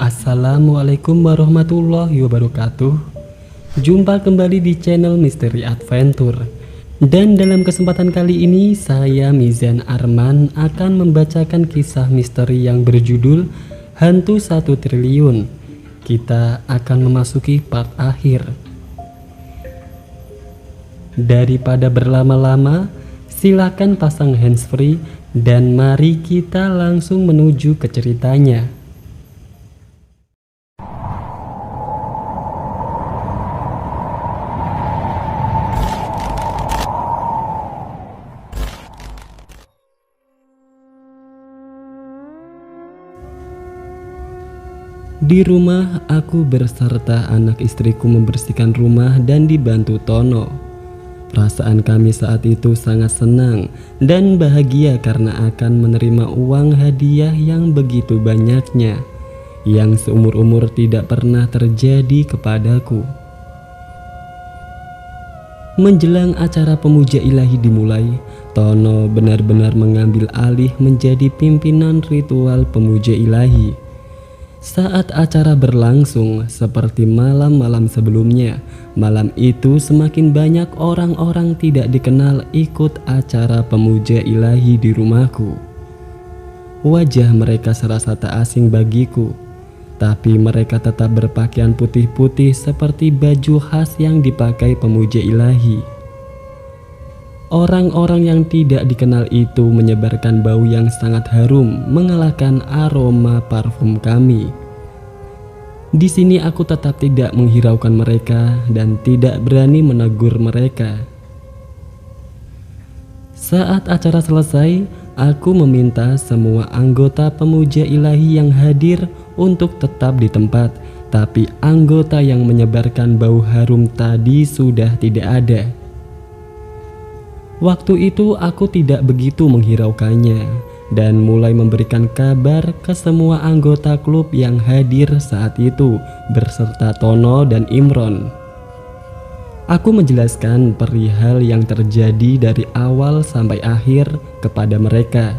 Assalamualaikum warahmatullahi wabarakatuh. Jumpa kembali di channel Misteri Adventure. Dan dalam kesempatan kali ini saya Mizan Arman akan membacakan kisah misteri yang berjudul Hantu 1 Triliun. Kita akan memasuki part akhir. Daripada berlama-lama, silakan pasang handsfree dan mari kita langsung menuju ke ceritanya. Di rumah, aku berserta anak istriku membersihkan rumah dan dibantu Tono. Perasaan kami saat itu sangat senang dan bahagia karena akan menerima uang hadiah yang begitu banyaknya, yang seumur-umur tidak pernah terjadi kepadaku. Menjelang acara pemuja ilahi dimulai, Tono benar-benar mengambil alih menjadi pimpinan ritual pemuja ilahi. Saat acara berlangsung seperti malam-malam sebelumnya, malam itu semakin banyak orang-orang tidak dikenal ikut acara pemuja ilahi di rumahku. Wajah mereka serasa tak asing bagiku, tapi mereka tetap berpakaian putih-putih seperti baju khas yang dipakai pemuja ilahi. Orang-orang yang tidak dikenal itu menyebarkan bau yang sangat harum, mengalahkan aroma parfum kami. Di sini aku tetap tidak menghiraukan mereka dan tidak berani menegur mereka. Saat acara selesai, aku meminta semua anggota pemuja ilahi yang hadir untuk tetap di tempat, tapi anggota yang menyebarkan bau harum tadi sudah tidak ada. Waktu itu aku tidak begitu menghiraukannya dan mulai memberikan kabar ke semua anggota klub yang hadir saat itu berserta Tono dan Imron. Aku menjelaskan perihal yang terjadi dari awal sampai akhir kepada mereka.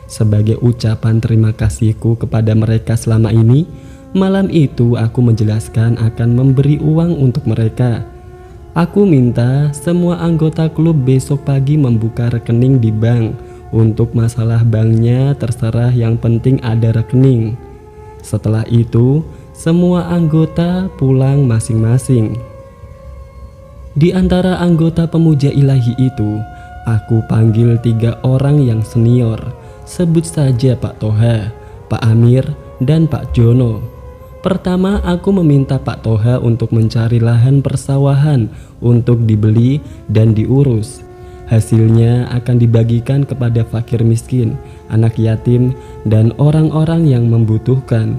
Sebagai ucapan terima kasihku kepada mereka selama ini, malam itu aku menjelaskan akan memberi uang untuk mereka. Aku minta semua anggota klub besok pagi membuka rekening di bank. Untuk masalah banknya terserah, yang penting ada rekening. Setelah itu, semua anggota pulang masing-masing. Di antara anggota pemuja ilahi itu, aku panggil 3 orang yang senior. Sebut saja Pak Toha, Pak Amir, dan Pak Jono. Pertama, aku meminta Pak Toha untuk mencari lahan persawahan untuk dibeli dan diurus. Hasilnya akan dibagikan kepada fakir miskin, anak yatim, dan orang-orang yang membutuhkan.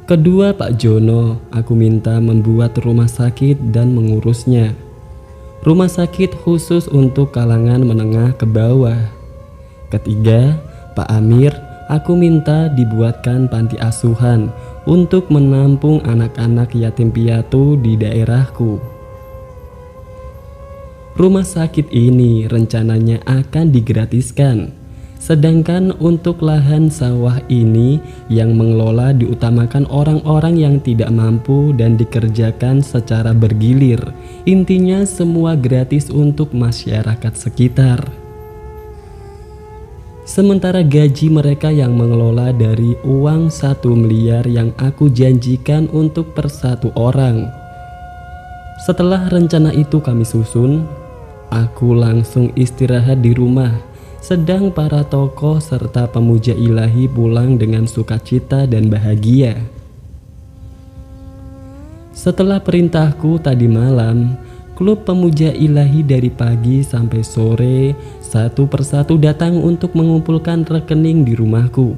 Kedua, Pak Jono, aku minta membuat rumah sakit dan mengurusnya. Rumah sakit khusus untuk kalangan menengah ke bawah. Ketiga, Pak Amir, aku minta dibuatkan panti asuhan untuk menampung anak-anak yatim piatu di daerahku. Rumah sakit ini rencananya akan digratiskan, sedangkan untuk lahan sawah ini yang mengelola diutamakan orang-orang yang tidak mampu dan dikerjakan secara bergilir. Intinya semua gratis untuk masyarakat sekitar. Sementara gaji mereka yang mengelola dari uang 1 miliar yang aku janjikan untuk per 1 orang. Setelah rencana itu kami susun, aku langsung istirahat di rumah, sedang para tokoh serta pemuja ilahi pulang dengan sukacita dan bahagia. Setelah perintahku tadi malam, klub pemuja ilahi dari pagi sampai sore satu persatu datang untuk mengumpulkan rekening di rumahku.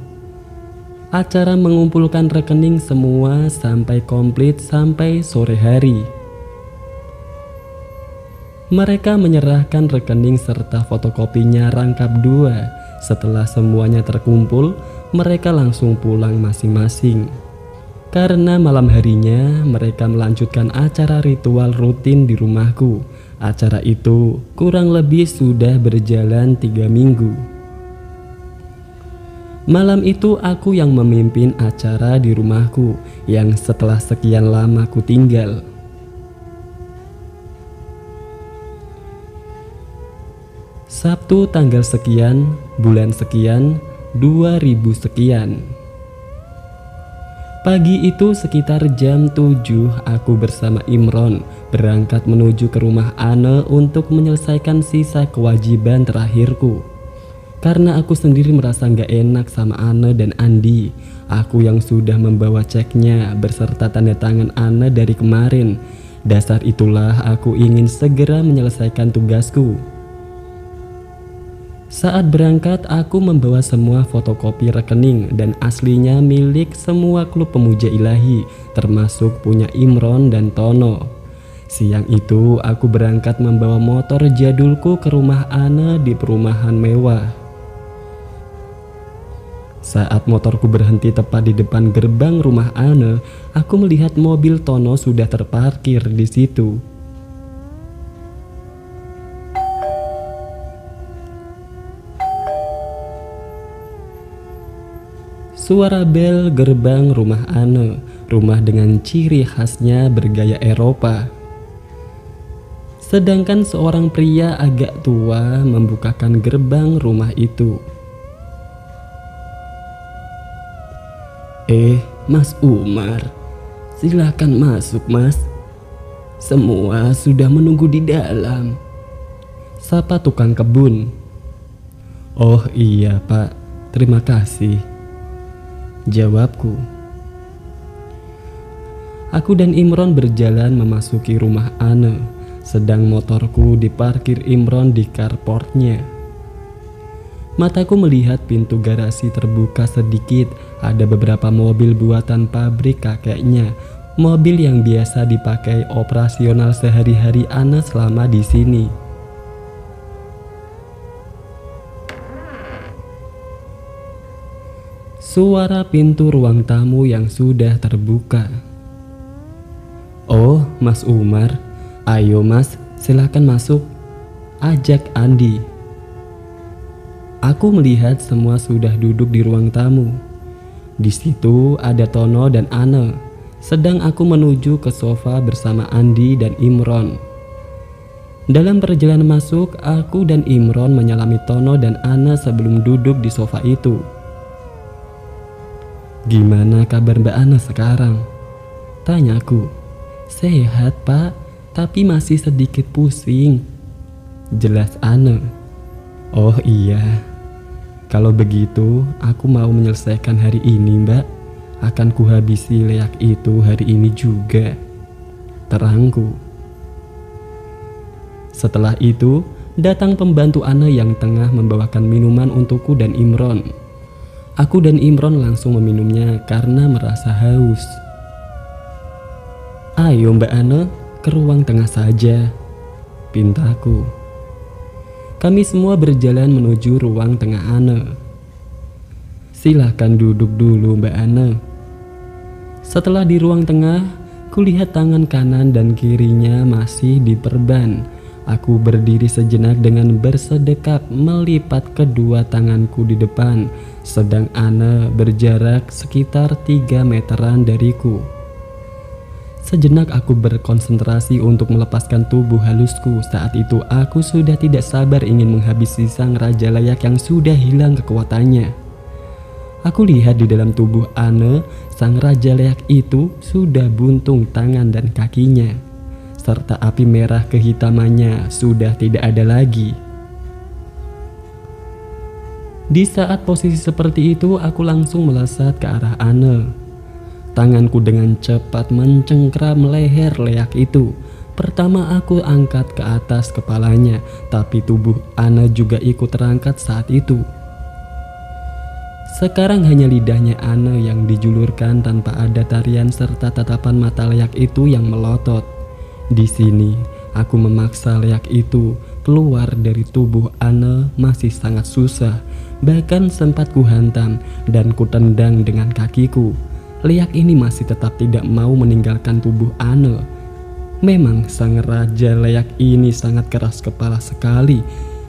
Acara mengumpulkan rekening semua sampai komplit sampai sore hari. Mereka menyerahkan rekening serta fotokopinya rangkap 2. Setelah semuanya terkumpul, mereka langsung pulang masing-masing. Karena malam harinya mereka melanjutkan acara ritual rutin di rumahku. Acara itu kurang lebih sudah berjalan 3 minggu. Malam itu aku yang memimpin acara di rumahku yang setelah sekian lama ku tinggal. Sabtu tanggal sekian, bulan sekian, 2000 sekian. Pagi itu sekitar jam 7 aku bersama Imron berangkat menuju ke rumah Ane untuk menyelesaikan sisa kewajiban terakhirku. Karena aku sendiri merasa gak enak sama Ane dan Andi. Aku yang sudah membawa ceknya beserta tanda tangan Ane dari kemarin. Dasar itulah aku ingin segera menyelesaikan tugasku. Saat berangkat aku membawa semua fotokopi rekening dan aslinya milik semua klub pemuja ilahi, termasuk punya Imron dan Tono. Siang itu aku berangkat membawa motor jadulku ke rumah Ana di perumahan mewah. Saat motorku berhenti tepat di depan gerbang rumah Ana, aku melihat mobil Tono sudah terparkir di situ. Suara bel gerbang rumah Ane, rumah dengan ciri khasnya bergaya Eropa. Sedangkan seorang pria agak tua membukakan gerbang rumah itu. Mas Umar, silakan masuk mas. Semua sudah menunggu di dalam, sapa tukang kebun. Oh iya pak, terima kasih, jawabku. Aku dan Imron berjalan memasuki rumah Ane, sedang motorku diparkir Imron di carportnya. Mataku melihat pintu garasi terbuka sedikit, ada beberapa mobil buatan pabrik kakeknya, mobil yang biasa dipakai operasional sehari-hari Ane selama di sini. Suara pintu ruang tamu yang sudah terbuka. Oh, Mas Umar, ayo mas, silakan masuk, ajak Andi. Aku melihat semua sudah duduk di ruang tamu. Di situ ada Tono dan Ane, sedang aku menuju ke sofa bersama Andi dan Imron. Dalam perjalanan masuk, aku dan Imron menyalami Tono dan Ane sebelum duduk di sofa itu. Gimana kabar Mbak Ana sekarang? Tanyaku. Sehat pak, tapi masih sedikit pusing, jelas Ana. Oh iya, kalau begitu aku mau menyelesaikan hari ini mbak. Akan kuhabisi leak itu hari ini juga, terangku. Setelah itu datang pembantu Ana yang tengah membawakan minuman untukku dan Imron. Aku dan Imron langsung meminumnya karena merasa haus. Ayo Mbak Ana, ke ruang tengah saja, pintaku. Kami semua berjalan menuju ruang tengah Ana. Silahkan duduk dulu Mbak Ana. Setelah di ruang tengah, kulihat tangan kanan dan kirinya masih diperban. Aku berdiri sejenak dengan bersedekap melipat kedua tanganku di depan, sedang Ana berjarak sekitar 3 meteran dariku. Sejenak aku berkonsentrasi untuk melepaskan tubuh halusku. Saat itu aku sudah tidak sabar ingin menghabisi sang raja layak yang sudah hilang kekuatannya. Aku lihat di dalam tubuh Ana, sang raja layak itu sudah buntung tangan dan kakinya, serta api merah kehitamannya sudah tidak ada lagi. Di saat posisi seperti itu, aku langsung melesat ke arah Ana. Tanganku dengan cepat mencengkram leher leak itu. Pertama aku angkat ke atas kepalanya, tapi tubuh Ana juga ikut terangkat saat itu. Sekarang hanya lidahnya Ana yang dijulurkan tanpa ada tarian serta tatapan mata leak itu yang melotot. Di sini, aku memaksa leak itu keluar dari tubuh Ana masih sangat susah. Bahkan sempat kuhantam dan kutendang dengan kakiku. Leak ini masih tetap tidak mau meninggalkan tubuh Ana. Memang sang raja leak ini sangat keras kepala sekali.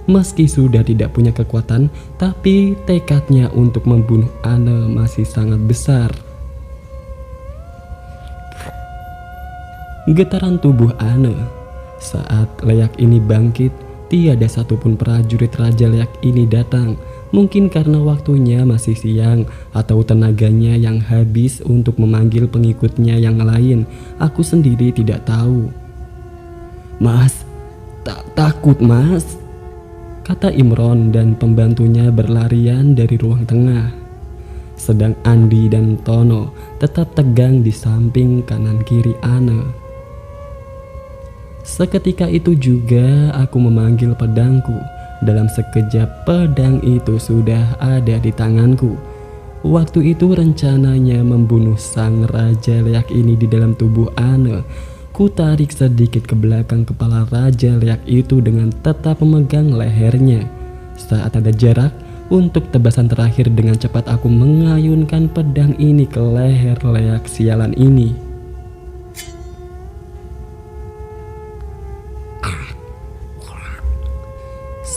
Meski sudah tidak punya kekuatan, tapi tekadnya untuk membunuh Anne masih sangat besar. Getaran tubuh Anne saat leak ini bangkit. Tiada satupun prajurit Raja Leak ini datang. Mungkin karena waktunya masih siang atau tenaganya yang habis untuk memanggil pengikutnya yang lain. Aku sendiri tidak tahu. "Mas, takut mas," kata Imron dan pembantunya berlarian dari ruang tengah. Sedang Andi dan Tono tetap tegang di samping kanan kiri Anne. Seketika itu juga aku memanggil pedangku. Dalam sekejap pedang itu sudah ada di tanganku. Waktu itu rencananya membunuh sang Raja Leak ini di dalam tubuh Anne. Ku tarik sedikit ke belakang kepala Raja Leak itu dengan tetap memegang lehernya. Saat ada jarak untuk tebasan terakhir, dengan cepat aku mengayunkan pedang ini ke leher Leak sialan ini.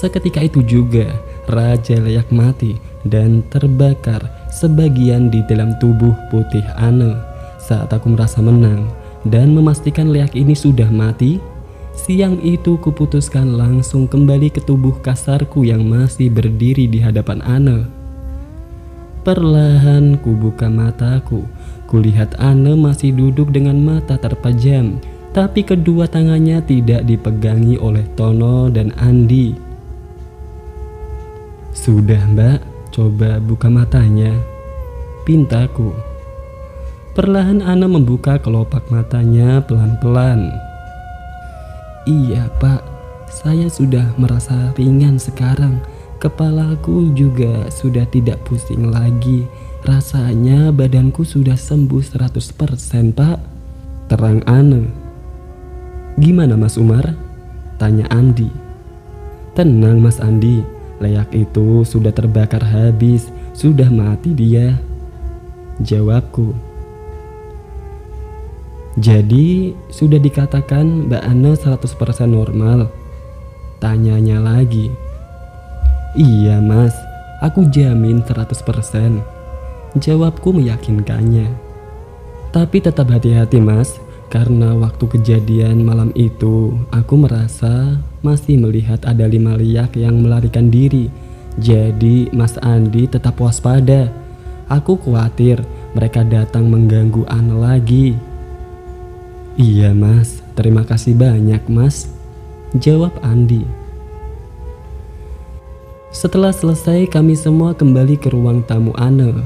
Seketika itu juga Raja Leak mati dan terbakar sebagian di dalam tubuh putih Anne. Saat aku merasa menang dan memastikan Leak ini sudah mati, siang itu kuputuskan langsung kembali ke tubuh kasarku yang masih berdiri di hadapan Anne. Perlahan ku buka mataku. Kulihat Anne masih duduk dengan mata terpejam, tapi kedua tangannya tidak dipegangi oleh Tono dan Andi. "Sudah mbak, coba buka matanya," pintaku. Perlahan Anne membuka kelopak matanya pelan-pelan. "Iya pak, saya sudah merasa ringan sekarang. Kepalaku juga sudah tidak pusing lagi. Rasanya badanku sudah sembuh 100% pak," terang Anne. "Gimana Mas Umar?" tanya Andi. "Tenang Mas Andi, Leak itu sudah terbakar habis, sudah mati dia," jawabku. "Jadi sudah dikatakan Mbak Anne 100% normal?" tanyanya lagi. "Iya mas, aku jamin 100%, jawabku meyakinkannya. "Tapi tetap hati-hati mas, karena waktu kejadian malam itu aku merasa masih melihat ada 5 Leak yang melarikan diri. Jadi Mas Andi tetap waspada. Aku khawatir mereka datang mengganggu Anne lagi." "Iya mas, terima kasih banyak mas," jawab Andi. Setelah selesai, kami semua kembali ke ruang tamu Anne.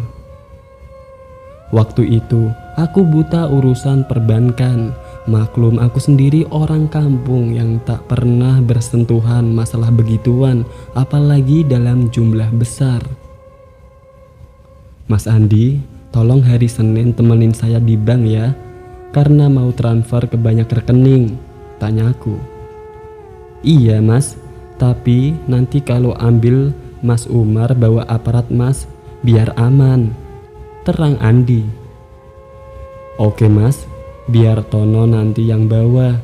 Waktu itu aku buta urusan perbankan. Maklum aku sendiri orang kampung yang tak pernah bersentuhan masalah begituan, apalagi dalam jumlah besar. "Mas Andi, tolong hari Senin temenin saya di bank ya, karena mau transfer ke banyak rekening," tanyaku. "Iya mas, tapi nanti kalau ambil Mas Umar bawa aparat mas, biar aman," terang Andi. "Oke mas, biar Tono nanti yang bawa,"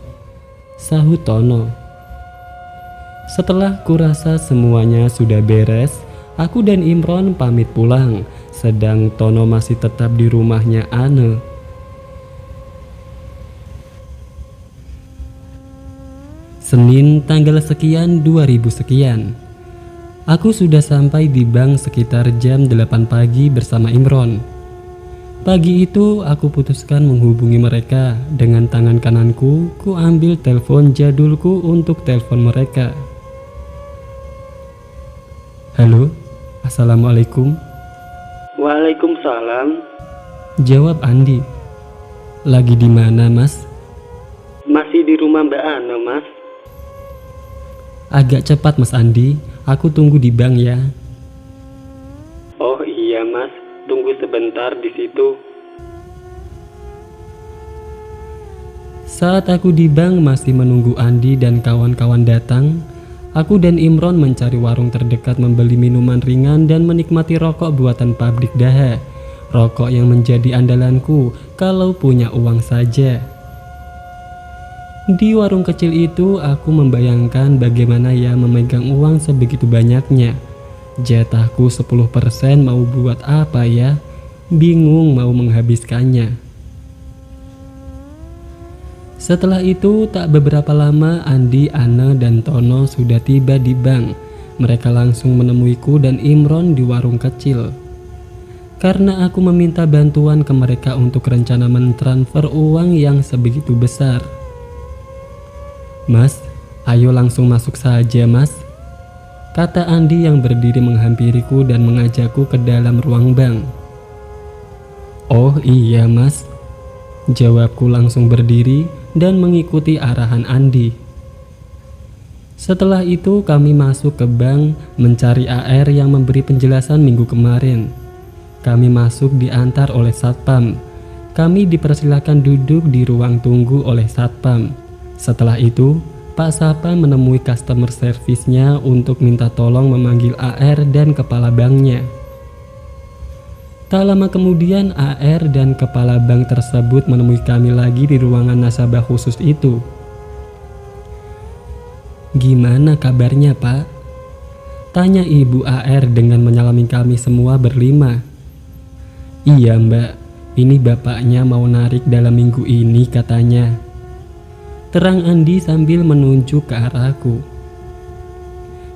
sahut Tono. Setelah kurasa semuanya sudah beres, aku dan Imron pamit pulang, sedang Tono masih tetap di rumahnya Anne. Senin tanggal sekian 2000 sekian. Aku sudah sampai di bank sekitar jam 8 pagi bersama Imron. Pagi itu aku putuskan menghubungi mereka. Dengan tangan kananku, ku ambil telepon jadulku untuk telepon mereka. "Halo, assalamualaikum." "Waalaikumsalam," jawab Andi. "Lagi di mana mas?" "Masih di rumah Mbak Anne mas." "Agak cepat mas Andi, aku tunggu di bank ya." "Oh iya mas, tunggu sebentar di situ." Saat aku di bank masih menunggu Andi dan kawan-kawan datang, aku dan Imron mencari warung terdekat membeli minuman ringan dan menikmati rokok buatan pabrik Daha. Rokok yang menjadi andalanku kalau punya uang saja. Di warung kecil itu aku membayangkan bagaimana ya memegang uang sebegitu banyaknya. Jatahku 10% mau buat apa ya? Bingung mau menghabiskannya. Setelah itu tak beberapa lama Andi, Anne, dan Tono sudah tiba di bank. Mereka langsung menemuiku dan Imron di warung kecil. Karena aku meminta bantuan ke mereka untuk rencana mentransfer uang yang sebegitu besar. "Mas, ayo langsung masuk saja mas," kata Andi yang berdiri menghampiriku dan mengajakku ke dalam ruang bank. "Oh iya mas," jawabku langsung berdiri dan mengikuti arahan Andi. Setelah itu kami masuk ke bank mencari AR yang memberi penjelasan minggu kemarin. Kami masuk diantar oleh satpam. Kami dipersilakan duduk di ruang tunggu oleh satpam. Setelah itu, Pak Sapam menemui customer service-nya untuk minta tolong memanggil AR dan kepala banknya. Tak lama kemudian AR dan kepala bank tersebut menemui kami lagi di ruangan nasabah khusus itu. "Gimana kabarnya Pak?" tanya Ibu AR dengan menyalami kami semua berlima. "Iya Mbak, ini bapaknya mau narik dalam minggu ini katanya," terang Andi sambil menunjuk ke arahku.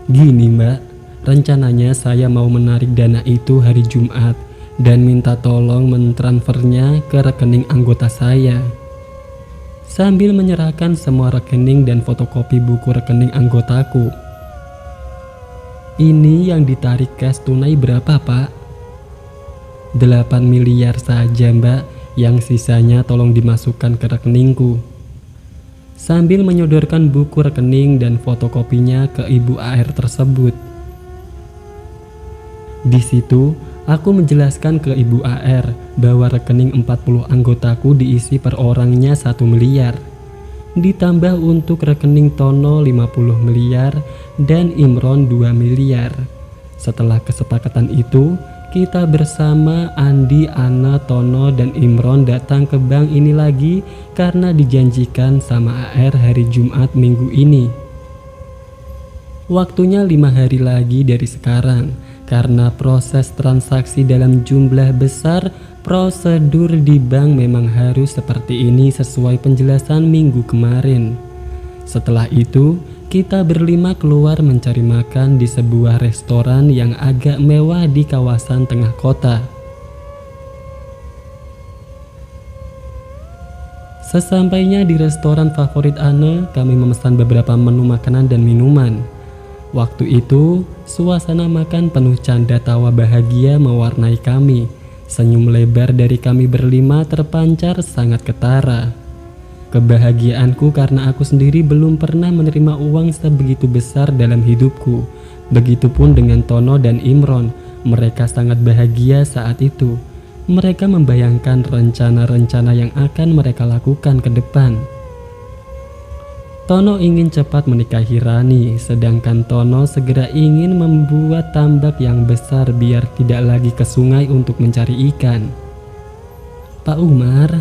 "Gini Mbak, rencananya saya mau menarik dana itu hari Jumat dan minta tolong mentransfernya ke rekening anggota saya," sambil menyerahkan semua rekening dan fotokopi buku rekening anggotaku. "Ini yang ditarik cash tunai berapa Pak?" 8 miliar saja Mbak, yang sisanya tolong dimasukkan ke rekeningku, sambil menyodorkan buku rekening dan fotokopinya ke Ibu AR tersebut. Di situ aku menjelaskan ke Ibu AR bahwa rekening 40 anggotaku diisi per orangnya 1 miliar, ditambah untuk rekening Tono 50 miliar dan Imron 2 miliar. Setelah kesepakatan itu, kita bersama Andi, Anna, Tono, dan Imron datang ke bank ini lagi karena dijanjikan sama AR hari Jumat minggu ini. Waktunya 5 hari lagi dari sekarang. Karena proses transaksi dalam jumlah besar, prosedur di bank memang harus seperti ini sesuai penjelasan minggu kemarin. Setelah itu, kita berlima keluar mencari makan di sebuah restoran yang agak mewah di kawasan tengah kota. Sesampainya di restoran favorit Anne, kami memesan beberapa menu makanan dan minuman. Waktu itu, suasana makan penuh canda tawa bahagia mewarnai kami. Senyum lebar dari kami berlima terpancar sangat ketara. Kebahagiaanku karena aku sendiri belum pernah menerima uang sebegitu besar dalam hidupku. Begitupun dengan Tono dan Imron, mereka sangat bahagia saat itu. Mereka membayangkan rencana-rencana yang akan mereka lakukan ke depan. Tono ingin cepat menikahi Rani, sedangkan Tono segera ingin membuat tambak yang besar biar tidak lagi ke sungai untuk mencari ikan. "Pak Umar,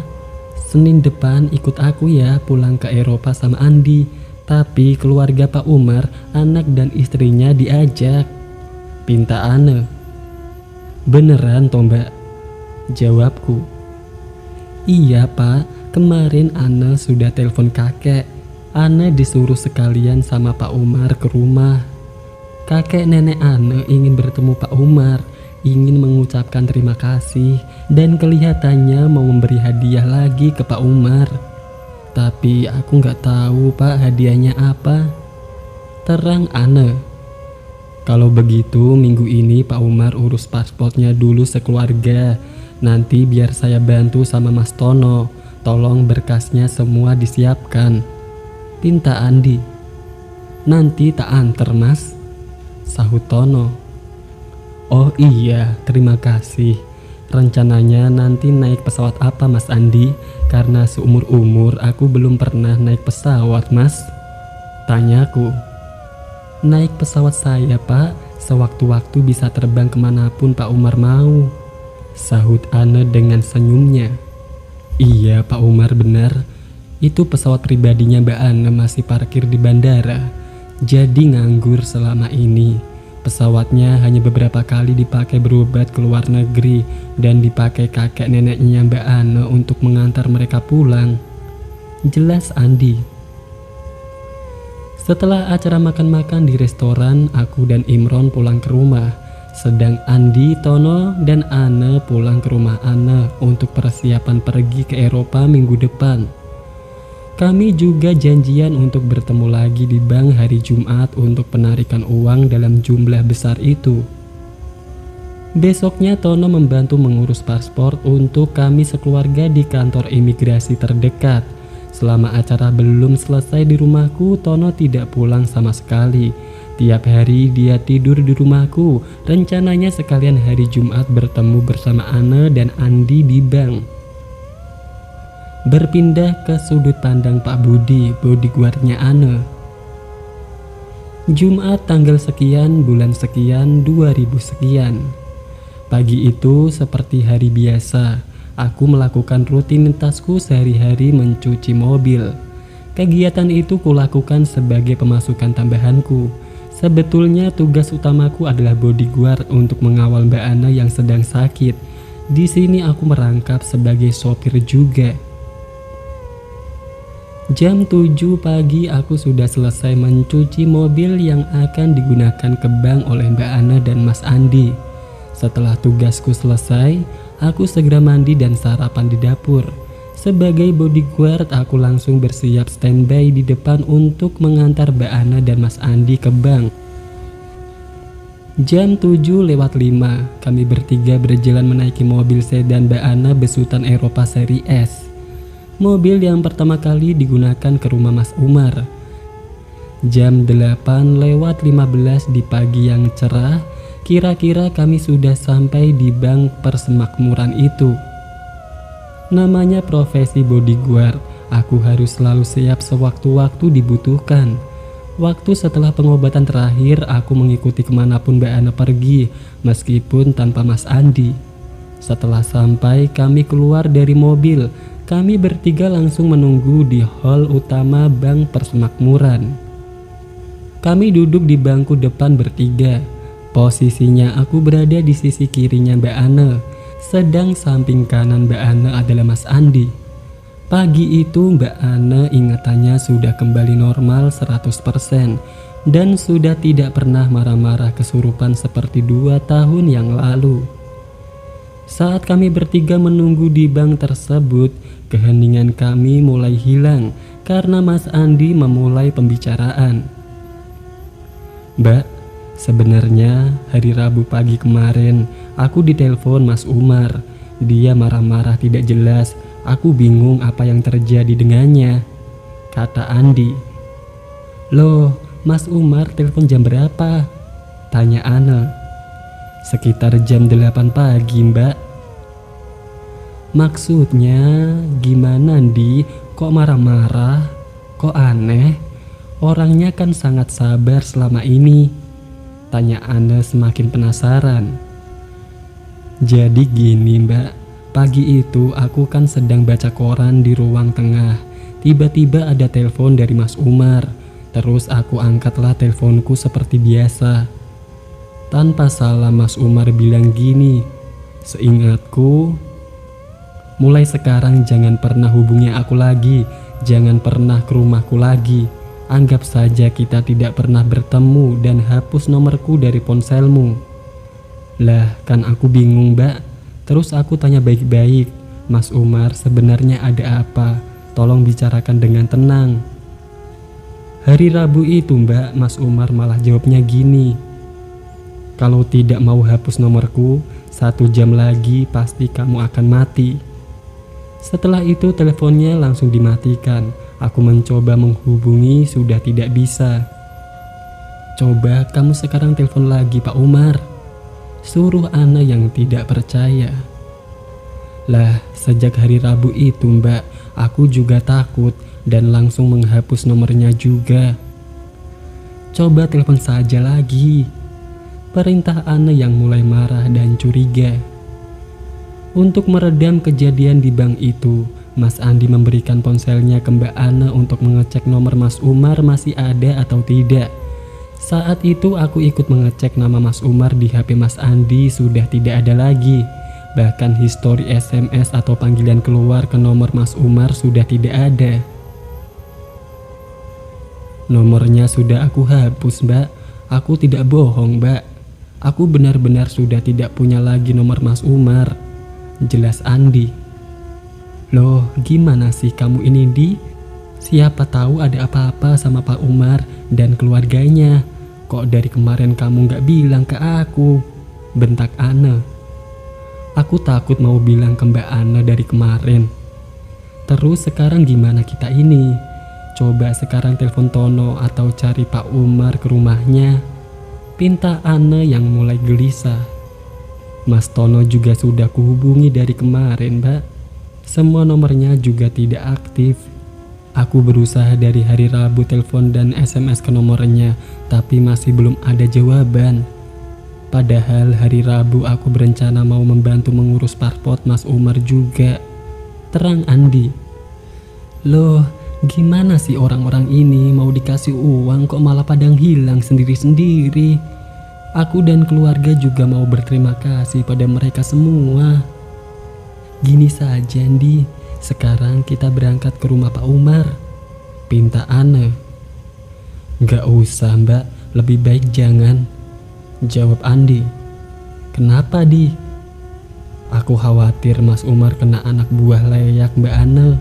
Senin depan ikut aku ya pulang ke Eropa sama Andi. Tapi keluarga Pak Umar, anak dan istrinya diajak," pinta Anne. "Beneran toh Mbak?" jawabku. "Iya Pak, kemarin Anne sudah telepon kakek. Anne disuruh sekalian sama Pak Umar ke rumah. Kakek nenek Anne ingin bertemu Pak Umar, ingin mengucapkan terima kasih, dan kelihatannya mau memberi hadiah lagi ke Pak Umar. Tapi aku nggak tahu Pak hadiahnya apa," terang Anne. "Kalau begitu minggu ini Pak Umar urus pasportnya dulu sekeluarga. Nanti biar saya bantu sama Mas Tono. Tolong berkasnya semua disiapkan," pinta Andi. "Nanti tak anter Mas," sahut Tono. "Oh iya, terima kasih. Rencananya nanti naik pesawat apa Mas Andi? Karena seumur-umur aku belum pernah naik pesawat Mas," tanyaku. "Naik pesawat saya Pak, sewaktu-waktu bisa terbang kemanapun Pak Umar mau," sahut Anne dengan senyumnya. "Iya Pak Umar benar. Itu pesawat pribadinya Mbak Ana masih parkir di bandara, jadi nganggur selama ini. Pesawatnya hanya beberapa kali dipakai berobat ke luar negeri dan dipakai kakek neneknya Mbak Ana untuk mengantar mereka pulang. Jelas Andi. Setelah acara makan-makan di restoran, aku dan Imron pulang ke rumah. Sedang Andi, Tono, dan Ana pulang ke rumah Ana untuk persiapan pergi ke Eropa minggu depan. Kami juga janjian untuk bertemu lagi di bank hari Jumat untuk penarikan uang dalam jumlah besar itu. Besoknya Tono membantu mengurus paspor untuk kami sekeluarga di kantor imigrasi terdekat. Selama acara belum selesai di rumahku, Tono tidak pulang sama sekali. Tiap hari dia tidur di rumahku. Rencananya sekalian hari Jumat bertemu bersama Ana dan Andi di bank. Berpindah ke sudut pandang Pak Budi, bodyguardnya Ana. Jumat tanggal sekian, bulan sekian, 2000 sekian. Pagi itu seperti hari biasa, aku melakukan rutinitasku sehari-hari mencuci mobil. Kegiatan itu kulakukan sebagai pemasukan tambahanku. Sebetulnya tugas utamaku adalah bodyguard untuk mengawal Mbak Ana yang sedang sakit. Di sini aku merangkap sebagai sopir juga. Jam 7 pagi aku sudah selesai mencuci mobil yang akan digunakan ke bank oleh Mbak Ana dan Mas Andi. Setelah tugasku selesai, aku segera mandi dan sarapan di dapur. Sebagai bodyguard, aku langsung bersiap standby di depan untuk mengantar Mbak Ana dan Mas Andi ke bank. Jam 7:05, kami bertiga berjalan menaiki mobil sedan Mbak Ana besutan Eropa seri S. Mobil yang pertama kali digunakan ke rumah Mas Umar. Jam 8:15 di pagi yang cerah, kira-kira kami sudah sampai di bank persemakmuran itu. Namanya profesi bodyguard, aku harus selalu siap sewaktu-waktu dibutuhkan. Waktu setelah pengobatan terakhir, aku mengikuti kemanapun Mbak Ana pergi, meskipun tanpa Mas Andi. Setelah sampai, kami keluar dari mobil. Kami bertiga langsung menunggu di hall utama Bank Persemakmuran. Kami duduk di bangku depan bertiga. Posisinya aku berada di sisi kirinya Mbak Ana, sedang samping kanan Mbak Ana adalah Mas Andi. Pagi itu Mbak Ana ingatannya sudah kembali normal 100% dan sudah tidak pernah marah-marah kesurupan seperti 2 tahun yang lalu. Saat kami bertiga menunggu di bank tersebut, keheningan kami mulai hilang karena Mas Andi memulai pembicaraan. Mbak, sebenarnya hari Rabu pagi kemarin aku ditelepon Mas Umar. Dia marah-marah tidak jelas. Aku bingung apa yang terjadi dengannya, kata Andi. Loh, Mas Umar telepon jam berapa? Tanya Ana. Sekitar jam 8 pagi Mbak. Maksudnya gimana Andi? Kok marah-marah? Kok aneh? Orangnya kan sangat sabar selama ini. Tanya Ana semakin penasaran. Jadi gini Mbak, pagi itu aku kan sedang baca koran di ruang tengah. Tiba-tiba ada telepon dari Mas Umar. Terus aku angkatlah teleponku seperti biasa. Tanpa salah Mas Umar bilang gini, seingatku, mulai sekarang jangan pernah hubungi aku lagi, jangan pernah ke rumahku lagi. Anggap saja kita tidak pernah bertemu dan hapus nomorku dari ponselmu. Lah kan aku bingung Mbak. Terus aku tanya baik-baik, Mas Umar sebenarnya ada apa? Tolong bicarakan dengan tenang. Hari Rabu itu Mbak, Mas Umar malah jawabnya gini. Kalau tidak mau hapus nomorku, 1 jam lagi pasti kamu akan mati. Setelah itu teleponnya langsung dimatikan. Aku mencoba menghubungi, sudah tidak bisa. Coba kamu sekarang telepon lagi Pak Umar, suruh Ana yang tidak percaya. Lah, sejak hari Rabu itu Mbak, aku juga takut dan langsung menghapus nomornya juga. Coba telepon saja lagi. Perintah Ana yang mulai marah dan curiga. Untuk meredam kejadian di bank itu, Mas Andi memberikan ponselnya ke Mbak Ana untuk mengecek nomor Mas Umar masih ada atau tidak. Saat itu aku ikut mengecek nama Mas Umar di HP Mas Andi sudah tidak ada lagi. Bahkan histori SMS atau panggilan keluar ke nomor Mas Umar sudah tidak ada. Nomornya sudah aku hapus, Mbak. Aku tidak bohong, Mbak. Aku benar-benar sudah tidak punya lagi nomor Mas Umar. Jelas Andi. Loh, gimana sih kamu ini, Di? Siapa tahu ada apa-apa sama Pak Umar dan keluarganya. Kok dari kemarin kamu gak bilang ke aku? Bentak Ana. Aku takut mau bilang ke Mbak Ana dari kemarin. Terus sekarang gimana kita ini? Coba sekarang telepon Tono atau cari Pak Umar ke rumahnya. Pinta Ana yang mulai gelisah. Mas Tono juga sudah kuhubungi dari kemarin, Mbak. Semua nomornya juga tidak aktif. Aku berusaha dari hari Rabu telepon dan SMS ke nomornya, tapi masih belum ada jawaban. Padahal hari Rabu aku berencana mau membantu mengurus paspor Mas Umar juga. Terang Andi. Loh, gimana sih orang-orang ini mau dikasih uang kok malah padang hilang sendiri-sendiri? Aku dan keluarga juga mau berterima kasih pada mereka semua. Gini saja, Andi. Sekarang kita berangkat ke rumah Pak Umar. Pinta Ana. Gak usah, Mbak. Lebih baik jangan. Jawab Andi. Kenapa, Di? Aku khawatir Mas Umar kena anak buah leyak Mbak Ana.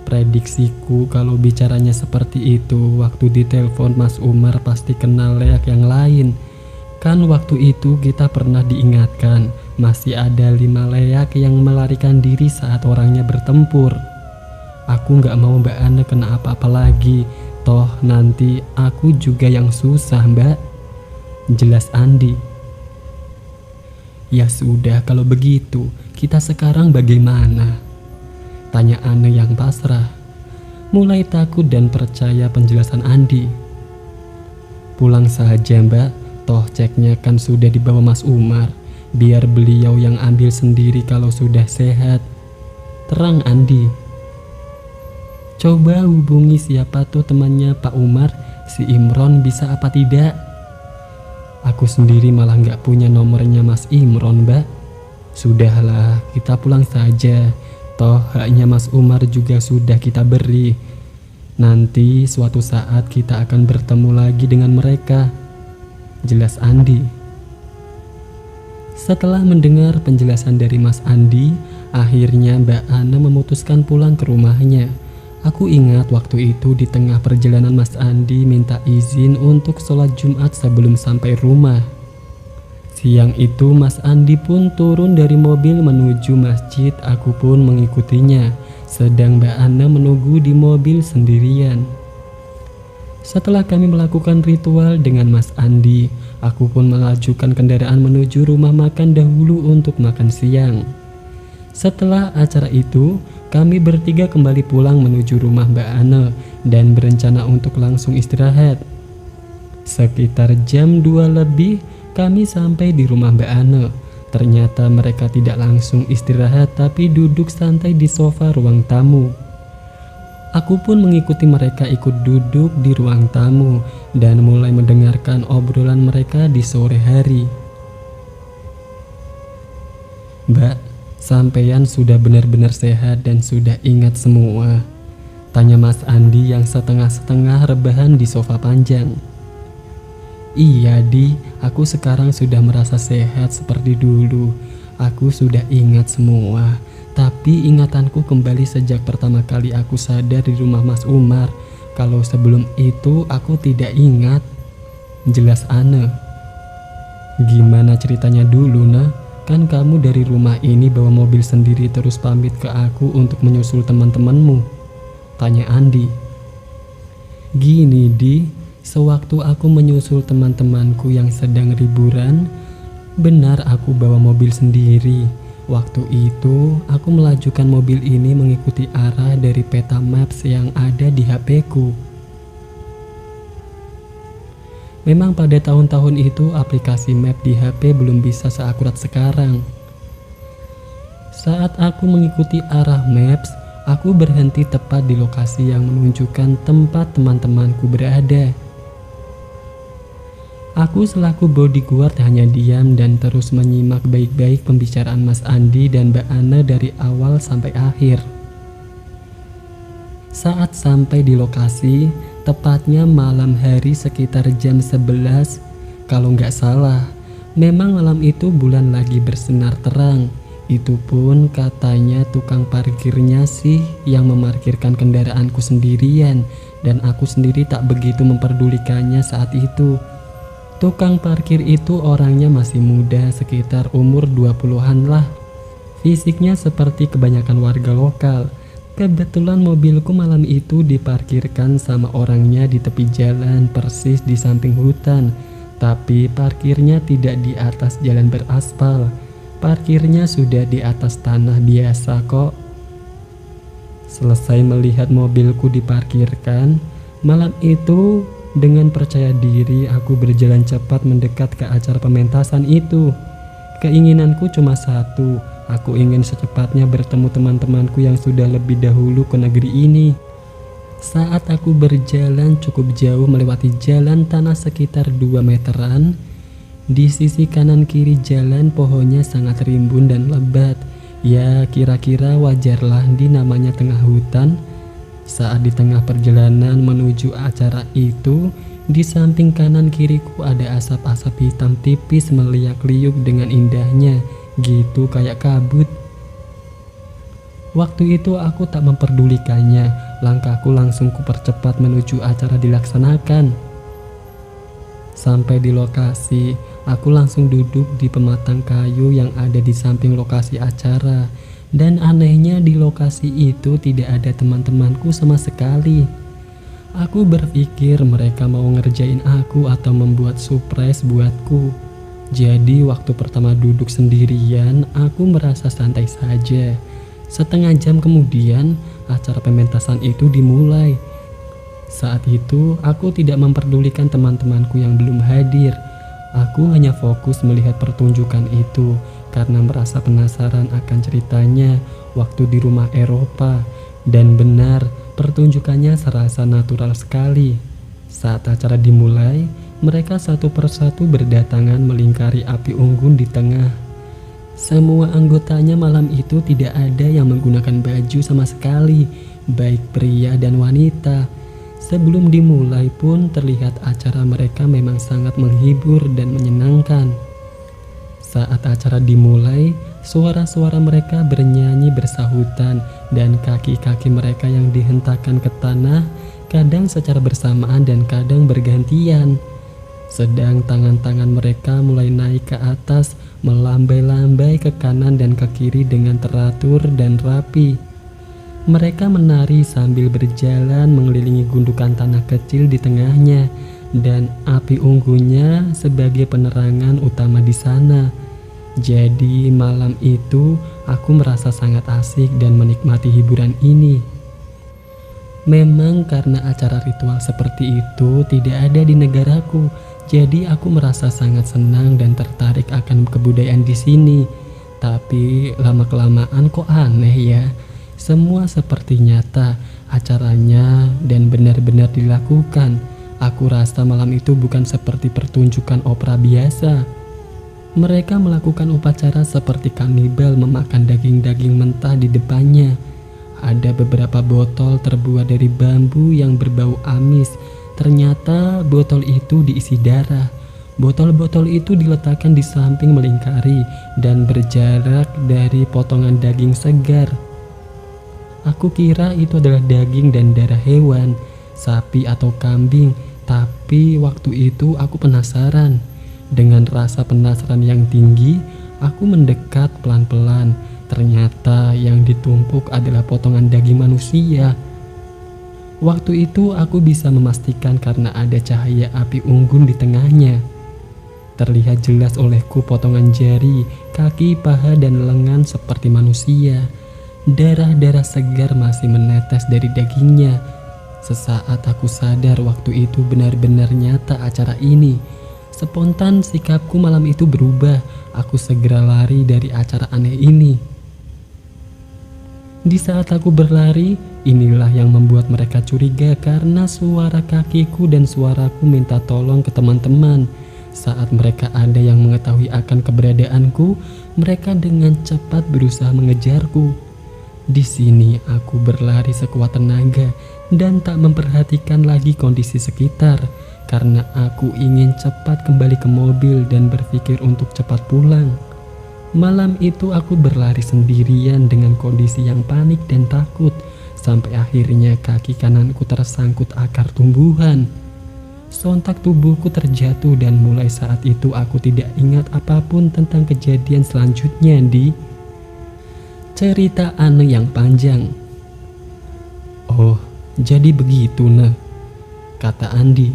Prediksiku kalau bicaranya seperti itu, waktu ditelepon Mas Umar pasti kena leyak yang lain. Kan waktu itu kita pernah diingatkan masih ada 5 leyak yang melarikan diri saat orangnya bertempur. Aku gak mau Mbak Ana kena apa-apa lagi. Toh nanti aku juga yang susah, Mbak. Jelas Andi. Ya sudah, kalau begitu kita sekarang bagaimana? Tanya Ana yang pasrah. Mulai takut dan percaya penjelasan Andi. Pulang saja, Mbak. Toh ceknya kan sudah dibawa Mas Umar. Biar beliau yang ambil sendiri kalau sudah sehat. Terang Andi. Coba hubungi siapa tuh temannya Pak Umar, si Imron, bisa apa tidak? Aku sendiri malah gak punya nomornya Mas Imron, Mbak. Sudahlah, kita pulang saja. Toh haknya Mas Umar juga sudah kita beri. Nanti suatu saat kita akan bertemu lagi dengan mereka. Jelas Andi. Setelah mendengar penjelasan dari Mas Andi, akhirnya Mbak Ana memutuskan pulang ke rumahnya. Aku ingat waktu itu di tengah perjalanan Mas Andi minta izin untuk sholat Jumat sebelum sampai rumah. Siang itu Mas Andi pun turun dari mobil menuju masjid, aku pun mengikutinya. Sedang Mbak Ana menunggu di mobil sendirian. Setelah kami melakukan ritual dengan Mas Andi, aku pun mengajukan kendaraan menuju rumah makan dahulu untuk makan siang. Setelah acara itu, kami bertiga kembali pulang menuju rumah Mbak Ana dan berencana untuk langsung istirahat. Sekitar jam 2 lebih, kami sampai di rumah Mbak Ana. Ternyata mereka tidak langsung istirahat tapi duduk santai di sofa ruang tamu. Aku pun mengikuti mereka ikut duduk di ruang tamu dan mulai mendengarkan obrolan mereka di sore hari. Mbak, sampeyan sudah benar-benar sehat dan sudah ingat semua? Tanya Mas Andi yang setengah-setengah rebahan di sofa panjang. Iya, Di, aku sekarang sudah merasa sehat seperti dulu. Aku sudah ingat semua. Tapi ingatanku kembali sejak pertama kali aku sadar di rumah Mas Umar. Kalau sebelum itu aku tidak ingat. Jelas Ana. Gimana ceritanya dulu, Nah? Kan kamu dari rumah ini bawa mobil sendiri terus pamit ke aku untuk menyusul teman-temanmu. Tanya Andi. Gini, Di, sewaktu aku menyusul teman-temanku yang sedang liburan, benar aku bawa mobil sendiri. Waktu itu, aku melajukan mobil ini mengikuti arah dari peta maps yang ada di HP-ku. Memang pada tahun-tahun itu aplikasi map di HP belum bisa seakurat sekarang. Saat aku mengikuti arah maps, aku berhenti tepat di lokasi yang menunjukkan tempat teman-temanku berada. Aku selaku bodyguard hanya diam dan terus menyimak baik-baik pembicaraan Mas Andi dan Mbak Ana dari awal sampai akhir. Saat sampai di lokasi, tepatnya malam hari sekitar jam 11, kalau nggak salah, memang malam itu bulan lagi bersinar terang. Itu pun katanya tukang parkirnya sih yang memarkirkan kendaraanku sendirian, dan aku sendiri tak begitu memperdulikannya saat itu. Tukang parkir itu orangnya masih muda, sekitar umur 20-an lah. Fisiknya seperti kebanyakan warga lokal. Kebetulan mobilku malam itu diparkirkan sama orangnya di tepi jalan persis di samping hutan. Tapi parkirnya tidak di atas jalan beraspal. Parkirnya sudah di atas tanah biasa kok. Selesai melihat mobilku diparkirkan, malam itu dengan percaya diri aku berjalan cepat mendekat ke acara pementasan itu. Keinginanku cuma satu, aku ingin secepatnya bertemu teman-temanku yang sudah lebih dahulu ke negeri ini. Saat aku berjalan cukup jauh melewati jalan tanah sekitar 2 meteran, di sisi kanan kiri jalan pohonnya sangat rimbun dan lebat. Ya kira-kira wajarlah di namanya tengah hutan. Saat di tengah perjalanan menuju acara itu, di samping kanan kiriku ada asap-asap hitam tipis meliak-liuk dengan indahnya, gitu kayak kabut. Waktu itu aku tak memperdulikannya, langkahku langsung kupercepat menuju acara dilaksanakan. Sampai di lokasi, aku langsung duduk di pematang kayu yang ada di samping lokasi acara. Dan anehnya di lokasi itu tidak ada teman-temanku sama sekali. Aku berpikir mereka mau ngerjain aku atau membuat surprise buatku. Jadi waktu pertama duduk sendirian, aku merasa santai saja. Setengah jam kemudian, acara pementasan itu dimulai. Saat itu, aku tidak memperdulikan teman-temanku yang belum hadir. Aku hanya fokus melihat pertunjukan itu karena merasa penasaran akan ceritanya waktu di rumah Eropa. Dan benar, pertunjukannya serasa natural sekali. Saat acara dimulai, mereka satu persatu berdatangan melingkari api unggun di tengah. Semua anggotanya malam itu tidak ada yang menggunakan baju sama sekali, baik pria dan wanita. Sebelum dimulai pun terlihat acara mereka memang sangat menghibur dan menyenangkan. Saat acara dimulai, suara-suara mereka bernyanyi bersahutan dan kaki-kaki mereka yang dihentakkan ke tanah kadang secara bersamaan dan kadang bergantian. Sedang tangan-tangan mereka mulai naik ke atas, melambai-lambai ke kanan dan ke kiri dengan teratur dan rapi. Mereka menari sambil berjalan mengelilingi gundukan tanah kecil di tengahnya, dan api unggunnya sebagai penerangan utama di sana. Jadi malam itu aku merasa sangat asik dan menikmati hiburan ini. Memang karena acara ritual seperti itu tidak ada di negaraku, jadi aku merasa sangat senang dan tertarik akan kebudayaan di sini. Tapi lama-kelamaan kok aneh ya. Semua seperti nyata acaranya dan benar-benar dilakukan. Aku rasa malam itu bukan seperti pertunjukan opera biasa. Mereka melakukan upacara seperti kanibal memakan daging-daging mentah di depannya. Ada beberapa botol terbuat dari bambu yang berbau amis. Ternyata botol itu diisi darah. Botol-botol itu diletakkan di samping melingkari dan berjarak dari potongan daging segar. Aku kira itu adalah daging dan darah hewan, sapi atau kambing, tapi waktu itu aku penasaran. Dengan rasa penasaran yang tinggi, aku mendekat pelan-pelan. Ternyata yang ditumpuk adalah potongan daging manusia. Waktu itu aku bisa memastikan karena ada cahaya api unggun di tengahnya. Terlihat jelas olehku potongan jari, kaki, paha, dan lengan seperti manusia. Darah-darah segar masih menetes dari dagingnya. Sesaat aku sadar waktu itu benar-benar nyata acara ini. Spontan sikapku malam itu berubah. Aku segera lari dari acara aneh ini. Di saat aku berlari, inilah yang membuat mereka curiga karena suara kakiku dan suaraku minta tolong ke teman-teman. Saat mereka ada yang mengetahui akan keberadaanku, mereka dengan cepat berusaha mengejarku. Di sini aku berlari sekuat tenaga dan tak memperhatikan lagi kondisi sekitar karena aku ingin cepat kembali ke mobil dan berpikir untuk cepat pulang. Malam itu aku berlari sendirian dengan kondisi yang panik dan takut, sampai akhirnya kaki kananku tersangkut akar tumbuhan. Sontak tubuhku terjatuh dan mulai saat itu aku tidak ingat apapun tentang kejadian selanjutnya di cerita aneh yang panjang. Oh, jadi begitu nah, kata Andi.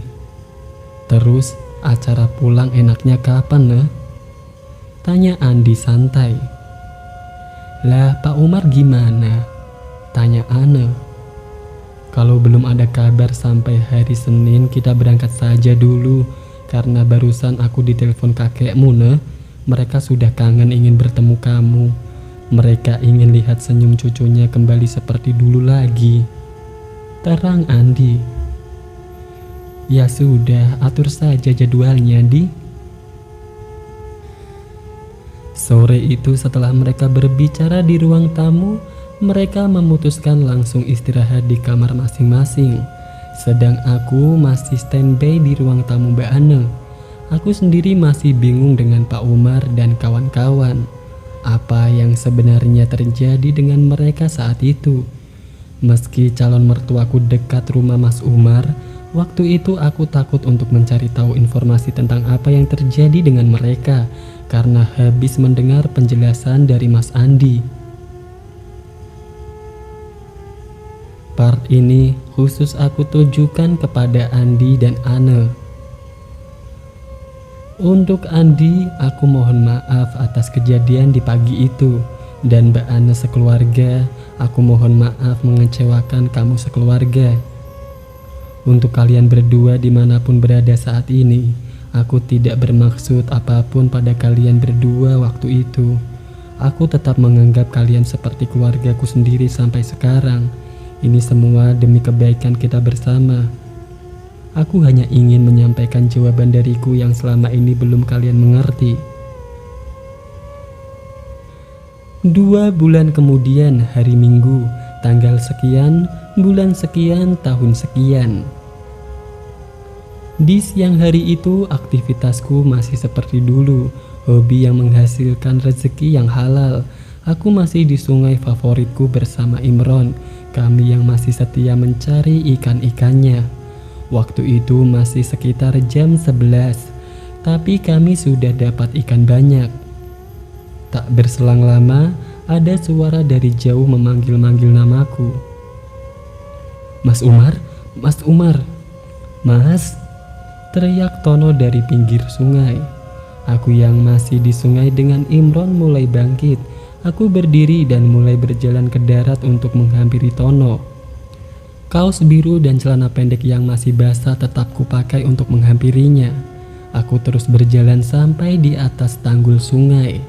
Terus acara pulang enaknya kapan nah? Tanya Andi santai. Lah Pak Umar gimana? Tanya Ane. Kalau belum ada kabar sampai hari Senin kita berangkat saja dulu. Karena barusan aku ditelepon kakekmu ne. Mereka sudah kangen ingin bertemu kamu. Mereka ingin lihat senyum cucunya kembali seperti dulu lagi. Terang Andi. Ya sudah, atur saja jadwalnya di. Sore itu setelah mereka berbicara di ruang tamu, mereka memutuskan langsung istirahat di kamar masing-masing. Sedang aku masih standby di ruang tamu Mbak Ane. Aku sendiri masih bingung dengan Pak Umar dan kawan-kawan. Apa yang sebenarnya terjadi dengan mereka saat itu? Meski calon mertuaku dekat rumah Mas Umar, waktu itu aku takut untuk mencari tahu informasi tentang apa yang terjadi dengan mereka karena habis mendengar penjelasan dari Mas Andi. Part ini khusus aku tujukan kepada Andi dan Ane. Untuk Andi, aku mohon maaf atas kejadian di pagi itu. Dan Mbak Ane sekeluarga, aku mohon maaf mengecewakan kamu sekeluarga. Untuk kalian berdua dimanapun berada saat ini, aku tidak bermaksud apapun pada kalian berdua waktu itu. Aku tetap menganggap kalian seperti keluargaku sendiri sampai sekarang. Ini semua demi kebaikan kita bersama. Aku hanya ingin menyampaikan jawaban dariku yang selama ini belum kalian mengerti. 2 bulan kemudian, hari Minggu, tanggal sekian, bulan sekian, tahun sekian. Di siang hari itu aktivitasku masih seperti dulu, hobi yang menghasilkan rezeki yang halal. Aku masih di sungai favoritku bersama Imron, kami yang masih setia mencari ikan-ikannya. Waktu itu masih sekitar jam 11, tapi kami sudah dapat ikan banyak. Tak berselang lama, ada suara dari jauh memanggil-manggil namaku. Mas Umar, Mas Umar, Mas, teriak Tono dari pinggir sungai. Aku yang masih di sungai dengan Imron mulai bangkit. Aku berdiri dan mulai berjalan ke darat untuk menghampiri Tono. Kaos biru dan celana pendek yang masih basah tetap kupakai untuk menghampirinya. Aku terus berjalan sampai di atas tanggul sungai.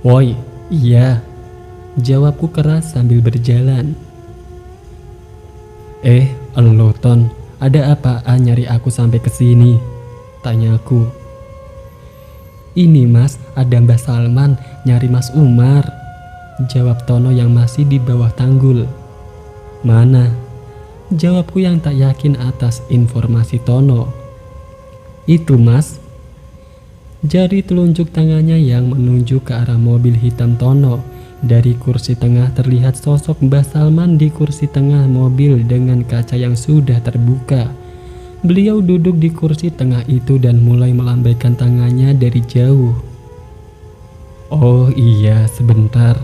Woi, iya, jawabku keras sambil berjalan. Elo Ton, ada apaan nyari aku sampai ke sini? Tanyaku. Ini Mas, ada Mbah Salman nyari Mas Umar, jawab Tono yang masih di bawah tanggul. Mana? Jawabku yang tak yakin atas informasi Tono. Itu Mas. Jari telunjuk tangannya yang menunjuk ke arah mobil hitam Tono. Dari kursi tengah terlihat sosok Mbah Salman di kursi tengah mobil dengan kaca yang sudah terbuka. Beliau duduk di kursi tengah itu dan mulai melambaikan tangannya dari jauh. Oh iya, sebentar,